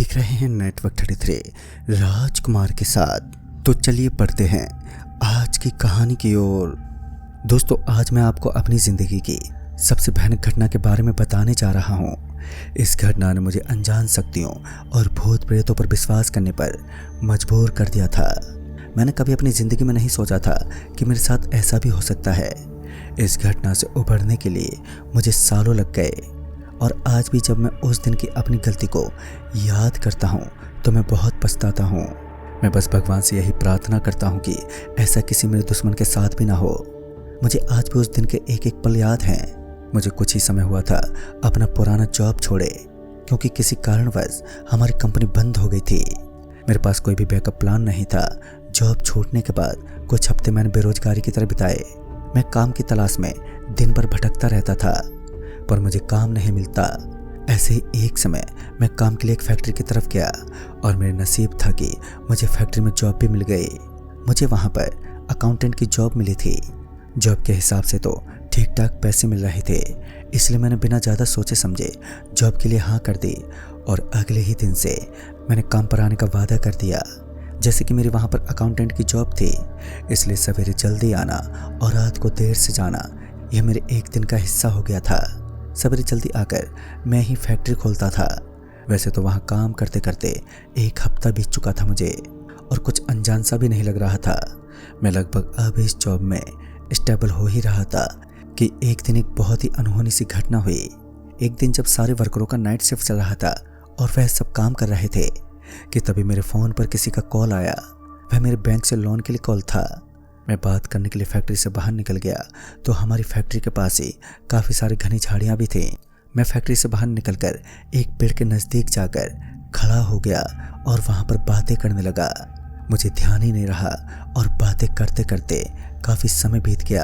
देख रहे हैं नेटवर्क 33 राजकुमार के साथ। तो चलिए पढ़ते हैं आज की कहानी की ओर। दोस्तों, आज मैं आपको अपनी ज़िंदगी की सबसे भयानक घटना के बारे में बताने जा रहा हूँ। इस घटना ने मुझे अनजान शक्तियों और भूत प्रेतों पर विश्वास करने पर मजबूर कर दिया था। मैंने कभी अपनी ज़िंदगी में नहीं सोचा था कि मेरे साथ ऐसा भी हो सकता है। इस घटना से उभरने के लिए मुझे सालों लग गए और आज भी जब मैं उस दिन की अपनी गलती को याद करता हूँ तो मैं बहुत पछताता हूँ। मैं बस भगवान से यही प्रार्थना करता हूँ कि ऐसा किसी मेरे दुश्मन के साथ भी ना हो। मुझे आज भी उस दिन के एक एक पल याद हैं। मुझे कुछ ही समय हुआ था अपना पुराना जॉब छोड़े, क्योंकि किसी कारणवश हमारी कंपनी बंद हो गई थी। मेरे पास कोई भी बैकअप प्लान नहीं था। जॉब छोड़ने के बाद कुछ हफ्ते मैंने बेरोजगारी की तरह बिताए। मैं काम की तलाश में दिन भर भटकता रहता था, पर मुझे काम नहीं मिलता। ऐसे ही एक समय मैं काम के लिए एक फैक्ट्री की तरफ गया और मेरे नसीब था कि मुझे फैक्ट्री में जॉब भी मिल गई। मुझे वहाँ पर अकाउंटेंट की जॉब मिली थी। जॉब के हिसाब से तो ठीक ठाक पैसे मिल रहे थे, इसलिए मैंने बिना ज़्यादा सोचे समझे जॉब के लिए हाँ कर दी और अगले ही दिन से मैंने काम पर आने का वादा कर दिया। जैसे कि मेरी वहाँ पर अकाउंटेंट की जॉब थी, इसलिए सवेरे जल्दी आना और रात को देर से जाना यह मेरे एक दिन का हिस्सा हो गया था। सवेरे जल्दी आकर मैं ही फैक्ट्री खोलता था। वैसे तो वहाँ काम करते करते एक हफ्ता बीत चुका था मुझे और कुछ अनजान सा भी नहीं लग रहा था। मैं लगभग अब इस जॉब में स्टेबल हो ही रहा था कि एक दिन एक बहुत ही अनहोनी सी घटना हुई। एक दिन जब सारे वर्करों का नाइट शिफ्ट चल रहा था और वह सब काम कर रहे थे कि तभी मेरे फ़ोन पर किसी का कॉल आया। वह मेरे बैंक से लोन के लिए कॉल था। मैं बात करने के लिए फैक्ट्री से बाहर निकल गया तो हमारी फैक्ट्री के पास ही काफ़ी सारी घनी झाड़ियाँ भी थीं। मैं फैक्ट्री से बाहर निकलकर एक पेड़ के नज़दीक जाकर खड़ा हो गया और वहाँ पर बातें करने लगा। मुझे ध्यान ही नहीं रहा और बातें करते करते काफ़ी समय बीत गया।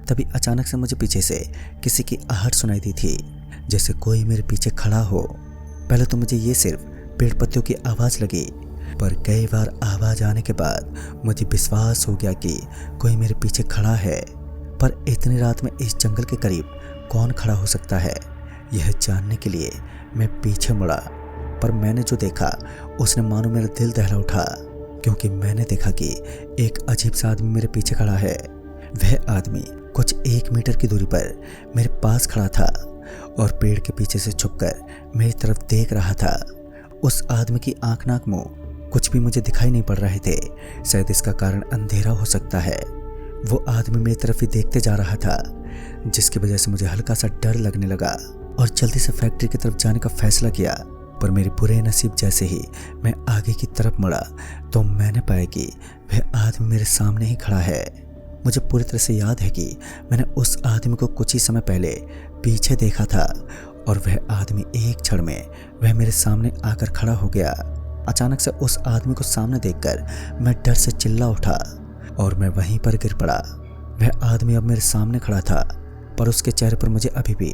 तभी अचानक से मुझे पीछे से किसी की आहट सुनाई दी थी, जैसे कोई मेरे पीछे खड़ा हो। पहले तो मुझे ये सिर्फ पेड़ पत्तियों की आवाज़ लगी, पर कई बार आवाज़ आने के बाद मुझे विश्वास हो गया कि कोई मेरे पीछे खड़ा है। पर इतनी रात में इस जंगल के करीब कौन खड़ा हो सकता है, यह जानने के लिए मैं पीछे मुड़ा। पर मैंने जो देखा उसने मानो मेरा दिल दहला उठा, क्योंकि मैंने देखा कि एक अजीब सा आदमी मेरे पीछे खड़ा है। वह आदमी कुछ 1 मीटर की दूरी पर मेरे पास खड़ा था और पेड़ के पीछे से छुपकर मेरी तरफ देख रहा था। उस आदमी की आँख नाक मुंह कुछ भी मुझे दिखाई नहीं पड़ रहे थे। शायद इसका कारण अंधेरा हो सकता है। वो आदमी मेरी तरफ ही देखते जा रहा था, जिसकी वजह से मुझे हल्का सा डर लगने लगा और जल्दी से फैक्ट्री की तरफ जाने का फैसला किया। पर मेरे बुरे नसीब जैसे ही मैं आगे की तरफ मुड़ा तो मैंने पाया कि वह आदमी मेरे सामने ही खड़ा है। मुझे पूरी तरह से याद है कि मैंने उस आदमी को कुछ ही समय पहले पीछे देखा था और वह आदमी एक क्षण में वह मेरे सामने आकर खड़ा हो गया। अचानक से उस आदमी को सामने देखकर मैं डर से चिल्ला उठा और मैं वहीं पर गिर पड़ा। वह आदमी अब मेरे सामने खड़ा था, पर उसके चेहरे पर मुझे अभी भी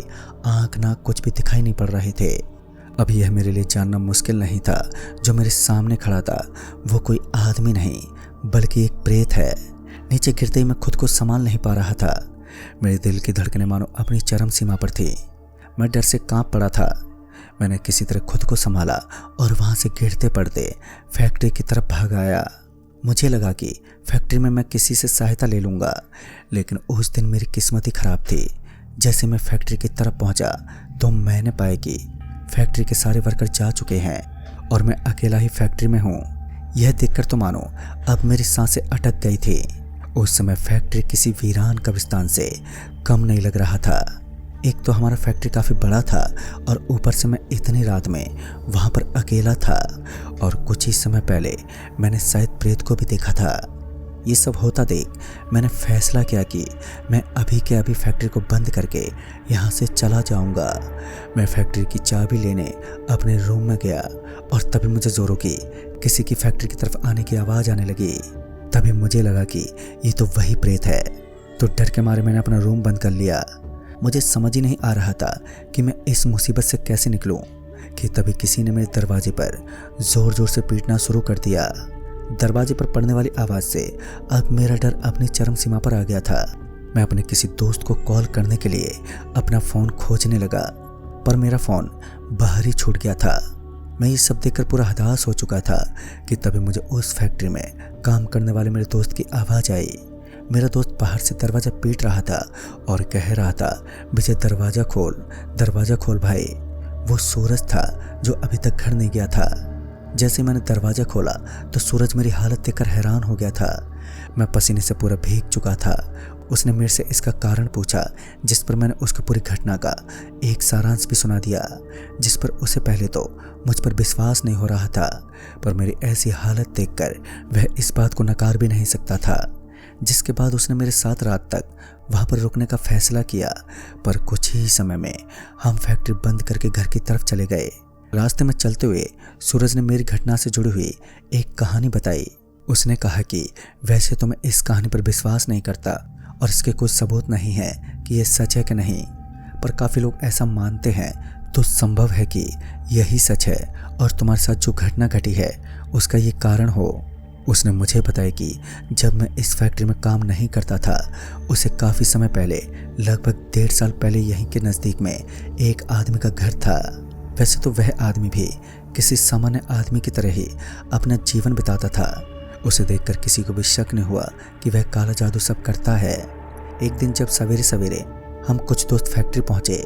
आँख नाक कुछ भी दिखाई नहीं पड़ रहे थे। अब यह मेरे लिए जानना मुश्किल नहीं था, जो मेरे सामने खड़ा था वो कोई आदमी नहीं बल्कि एक प्रेत है। नीचे गिरते ही मैं खुद को संभाल नहीं पा रहा था। मेरे दिल की धड़कनें मानो अपनी चरम सीमा पर थी। मैं डर से कांप पड़ा था। मैंने किसी तरह खुद को संभाला और वहाँ से गिरते पड़ते फैक्ट्री की तरफ भाग आया। मुझे लगा कि फैक्ट्री में मैं किसी से सहायता ले लूँगा, लेकिन उस दिन मेरी किस्मत ही खराब थी। जैसे मैं फैक्ट्री की तरफ पहुँचा तो मैंने पाया कि फैक्ट्री के सारे वर्कर जा चुके हैं और मैं अकेला ही फैक्ट्री में हूँ। यह देखकर तो मानो अब मेरी सांसें अटक गई थी। उस समय फैक्ट्री किसी वीरान कब्रिस्तान से कम नहीं लग रहा था। एक तो हमारा फैक्ट्री काफ़ी बड़ा था और ऊपर से मैं इतनी रात में वहाँ पर अकेला था और कुछ ही समय पहले मैंने शायद प्रेत को भी देखा था। ये सब होता देख मैंने फैसला किया कि मैं अभी के अभी फैक्ट्री को बंद करके यहाँ से चला जाऊँगा। मैं फैक्ट्री की चाबी लेने अपने रूम में गया और तभी मुझे जोरों की किसी की फैक्ट्री की तरफ आने की आवाज़ आने लगी। तभी मुझे लगा कि ये तो वही प्रेत है, तो डर के मारे मैंने अपना रूम बंद कर लिया। मुझे समझ ही नहीं आ रहा था कि मैं इस मुसीबत से कैसे निकलूं कि तभी किसी ने मेरे दरवाजे पर ज़ोर ज़ोर से पीटना शुरू कर दिया। दरवाजे पर पड़ने वाली आवाज़ से अब मेरा डर अपनी चरम सीमा पर आ गया था। मैं अपने किसी दोस्त को कॉल करने के लिए अपना फ़ोन खोजने लगा, पर मेरा फ़ोन बाहर ही छूट गया था। मैं ये सब देखकर पूरा हताश हो चुका था कि तभी मुझे उस फैक्ट्री में काम करने वाले मेरे दोस्त की आवाज़ आई। मेरा दोस्त बाहर से दरवाज़ा पीट रहा था और कह रहा था, विजय दरवाज़ा खोल भाई। वो सूरज था जो अभी तक घर नहीं गया था। जैसे मैंने दरवाज़ा खोला तो सूरज मेरी हालत देखकर हैरान हो गया था। मैं पसीने से पूरा भीग चुका था। उसने मेरे से इसका कारण पूछा, जिस पर मैंने उसको पूरी घटना का एक सारांश भी सुना दिया, जिस पर उसे पहले तो मुझ पर विश्वास नहीं हो रहा था, पर मेरी ऐसी हालत देखकर वह इस बात को नकार भी नहीं सकता था। जिसके बाद उसने मेरे साथ रात तक वहाँ पर रुकने का फैसला किया, पर कुछ ही समय में हम फैक्ट्री बंद करके घर की तरफ चले गए। रास्ते में चलते हुए सूरज ने मेरी घटना से जुड़ी हुई एक कहानी बताई। उसने कहा कि वैसे तो मैं इस कहानी पर विश्वास नहीं करता और इसके कोई सबूत नहीं है कि यह सच है कि नहीं, पर काफ़ी लोग ऐसा मानते हैं, तो संभव है कि यही सच है और तुम्हारे साथ जो घटना घटी है उसका ये कारण हो। उसने मुझे बताया कि जब मैं इस फैक्ट्री में काम नहीं करता था, उसे काफ़ी समय पहले, लगभग 1.5 साल पहले यहीं के नज़दीक में एक आदमी का घर था। वैसे तो वह आदमी भी किसी सामान्य आदमी की तरह ही अपना जीवन बिताता था। उसे देखकर किसी को भी शक नहीं हुआ कि वह काला जादू सब करता है। एक दिन जब सवेरे सवेरे हम कुछ दोस्त फैक्ट्री पहुंचे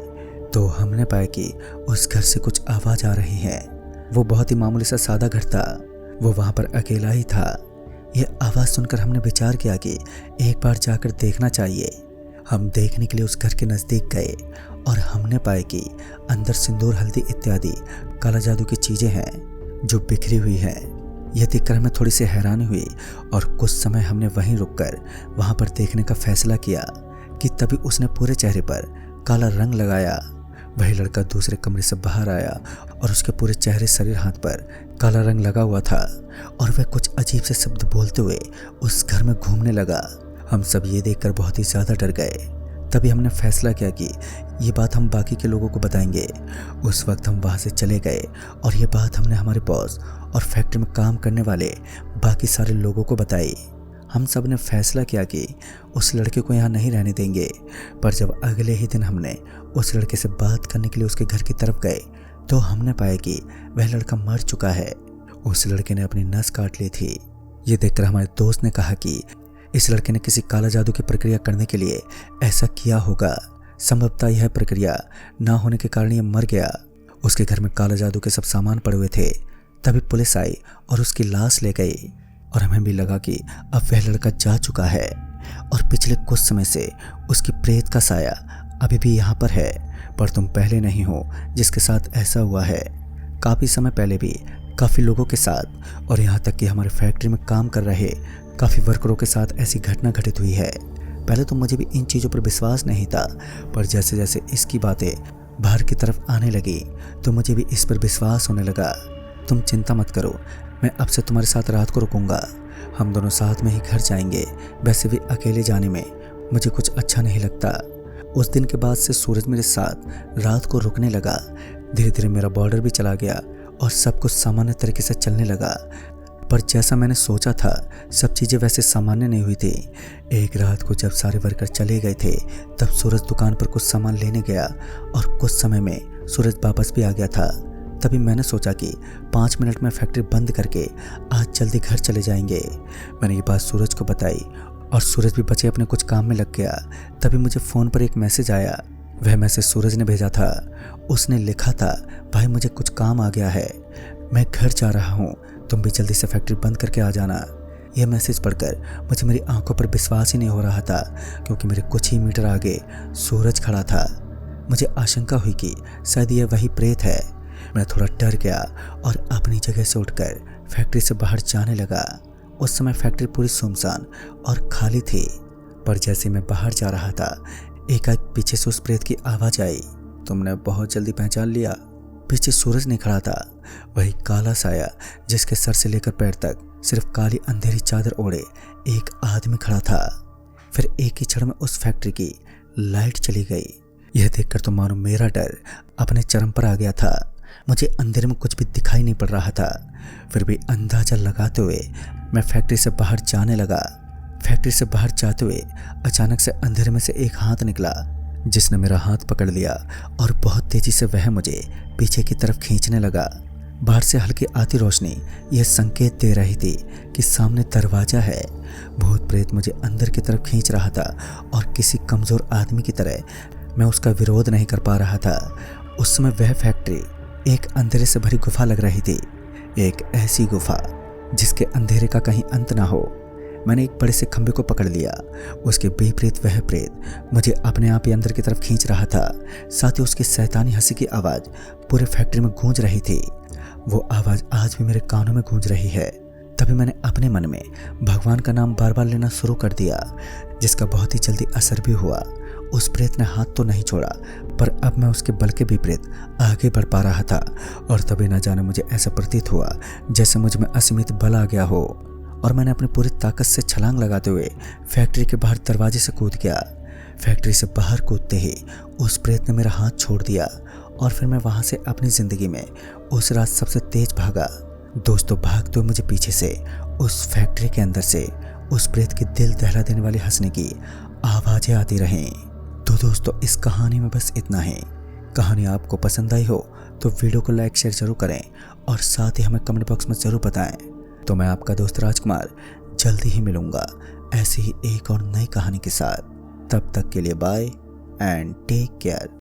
तो हमने पाया कि उस घर से कुछ आवाज़ आ रही है। वो बहुत ही मामूली सा सादा घर था। वो वहाँ पर अकेला ही था। यह आवाज़ सुनकर हमने विचार किया कि एक बार जाकर देखना चाहिए। हम देखने के लिए उस घर के नज़दीक गए और हमने पाया कि अंदर सिंदूर, हल्दी इत्यादि काला जादू की चीज़ें हैं जो बिखरी हुई हैं। यह देखकर हमें थोड़ी सी हैरानी हुई और कुछ समय हमने वहीं रुककर वहाँ पर देखने का फैसला किया कि तभी उसने पूरे चेहरे पर काला रंग लगाया। वही लड़का दूसरे कमरे से बाहर आया और उसके पूरे चेहरे, शरीर, हाथ पर काला रंग लगा हुआ था और वह कुछ अजीब से शब्द बोलते हुए उस घर में घूमने लगा। हम सब ये देखकर बहुत ही ज़्यादा डर गए। तभी हमने फैसला किया कि ये बात हम बाकी के लोगों को बताएंगे। उस वक्त हम वहाँ से चले गए और ये बात हमने हमारे बॉस और फैक्ट्री में काम करने वाले बाकी सारे लोगों को बताई। हम सब ने फैसला किया कि उस लड़के को यहाँ नहीं रहने देंगे, पर जब अगले ही दिन हमने उस लड़के से बात करने के लिए उसके घर की तरफ गए तो हमने पाया कि वह लड़का मर चुका है। उस लड़के ने अपनी नस काट ली थी। ये देखकर हमारे दोस्त ने कहा कि इस लड़के ने किसी काला जादू की प्रक्रिया करने के लिए ऐसा किया होगा। संभवतः यह प्रक्रिया ना होने के कारण यह मर गया। उसके घर में काला जादू के सब सामान पड़े हुए थे। तभी पुलिस आई और उसकी लाश ले गई और हमें भी लगा कि अब वह लड़का जा चुका है और पिछले कुछ समय से उसकी प्रेत का साया अभी भी यहाँ पर है। पर तुम पहले नहीं हो जिसके साथ ऐसा हुआ है। काफ़ी समय पहले भी काफ़ी लोगों के साथ और यहाँ तक कि हमारे फैक्ट्री में काम कर रहे काफ़ी वर्करों के साथ ऐसी घटना घटित हुई है। पहले तो मुझे भी इन चीज़ों पर विश्वास नहीं था, पर जैसे जैसे इसकी बातें बाहर की तरफ आने लगी तो मुझे भी इस पर विश्वास होने लगा। तुम चिंता मत करो, मैं अब से तुम्हारे साथ रात को रुकूंगा। हम दोनों साथ में ही घर जाएंगे। वैसे भी अकेले जाने में मुझे कुछ अच्छा नहीं लगता। उस दिन के बाद से सूरज मेरे साथ रात को रुकने लगा। धीरे धीरे मेरा बॉर्डर भी चला गया और सब कुछ सामान्य तरीके से चलने लगा। पर जैसा मैंने सोचा था सब चीज़ें वैसे सामान्य नहीं हुई थी। एक रात को जब सारे वर्कर चले गए थे तब सूरज दुकान पर कुछ सामान लेने गया और कुछ समय में सूरज वापस भी आ गया था। तभी मैंने सोचा कि 5 मिनट में फैक्ट्री बंद करके आज जल्दी घर चले जाएंगे। मैंने ये बात सूरज को बताई और सूरज भी बचे अपने कुछ काम में लग गया। तभी मुझे फ़ोन पर एक मैसेज आया। वह मैसेज सूरज ने भेजा था। उसने लिखा था, भाई मुझे कुछ काम आ गया है, मैं घर जा रहा हूँ, तुम भी जल्दी से फैक्ट्री बंद करके आ जाना। यह मैसेज पढ़कर मुझे मेरी आंखों पर विश्वास ही नहीं हो रहा था, क्योंकि मेरे कुछ ही मीटर आगे सूरज खड़ा था। मुझे आशंका हुई कि शायद यह वही प्रेत है। मैं थोड़ा डर गया और अपनी जगह से उठकर फैक्ट्री से बाहर जाने लगा। उस समय फैक्ट्री पूरी सुनसान और खाली थी, पर जैसे मैं बाहर जा रहा था एकाएक पीछे से उस प्रेत की आवाज़ आई, तुमने बहुत जल्दी पहचान लिया। पीछे सूरज नहीं खड़ा था, वही काला साया जिसके सर से लेकर पैर तक सिर्फ काली अंधेरी चादर ओढ़े एक आदमी खड़ा था। फिर एक ही क्षण में उस फैक्ट्री की लाइट चली गई। यह देखकर तो मानो मेरा डर अपने चरम पर आ गया था। मुझे अंधेरे में कुछ भी दिखाई नहीं पड़ रहा था, फिर भी अंदाजा लगाते हुए मैं फैक्ट्री से बाहर जाने लगा। फैक्ट्री से बाहर जाते हुए अचानक से अंधेरे में से एक हाथ निकला, जिसने मेरा हाथ पकड़ लिया और बहुत तेजी से वह मुझे पीछे की तरफ खींचने लगा। बाहर से हल्की आती रोशनी यह संकेत दे रही थी कि सामने दरवाजा है। भूत प्रेत मुझे अंदर की तरफ खींच रहा था और किसी कमज़ोर आदमी की तरह मैं उसका विरोध नहीं कर पा रहा था। उस समय वह फैक्ट्री एक अंधेरे से भरी गुफा लग रही थी, एक ऐसी गुफा जिसके अंधेरे का कहीं अंत ना हो। मैंने एक बड़े से खंभे को पकड़ लिया। उसके विपरीत वह प्रेत मुझे अपने आप ही अंदर की तरफ खींच रहा था। साथ ही उसकी शैतानी हंसी की आवाज़ पूरे फैक्ट्री में गूंज रही थी। वो आवाज़ आज भी मेरे कानों में गूंज रही है। तभी मैंने अपने मन में भगवान का नाम बार बार लेना शुरू कर दिया, जिसका बहुत ही जल्दी असर भी हुआ। उस प्रेत ने हाथ तो नहीं छोड़ा, पर अब मैं उसके बल के विपरीत आगे बढ़ पा रहा था। और तभी न जाने मुझे ऐसा प्रतीत हुआ जैसे मुझ में असीमित बल आ गया हो, और मैंने अपनी पूरी ताकत से छलांग लगाते हुए फैक्ट्री के बाहर दरवाजे से कूद गया। फैक्ट्री से बाहर कूदते ही उस प्रेत ने मेरा हाथ छोड़ दिया और फिर मैं वहाँ से अपनी ज़िंदगी में उस रात सबसे तेज भागा। दोस्तों, भागते हुए मुझे पीछे से उस फैक्ट्री के अंदर से उस प्रेत की दिल दहला देने वाली हंसने की आवाज़ें आती रहें। तो दोस्तों, इस कहानी में बस इतना ही। कहानी आपको पसंद आई हो तो वीडियो को लाइक शेयर जरूर करें और साथ ही हमें कमेंट बॉक्स में ज़रूर बताएं। तो मैं आपका दोस्त राजकुमार जल्दी ही मिलूंगा ऐसी ही एक और नई कहानी के साथ। तब तक के लिए बाय एंड टेक केयर।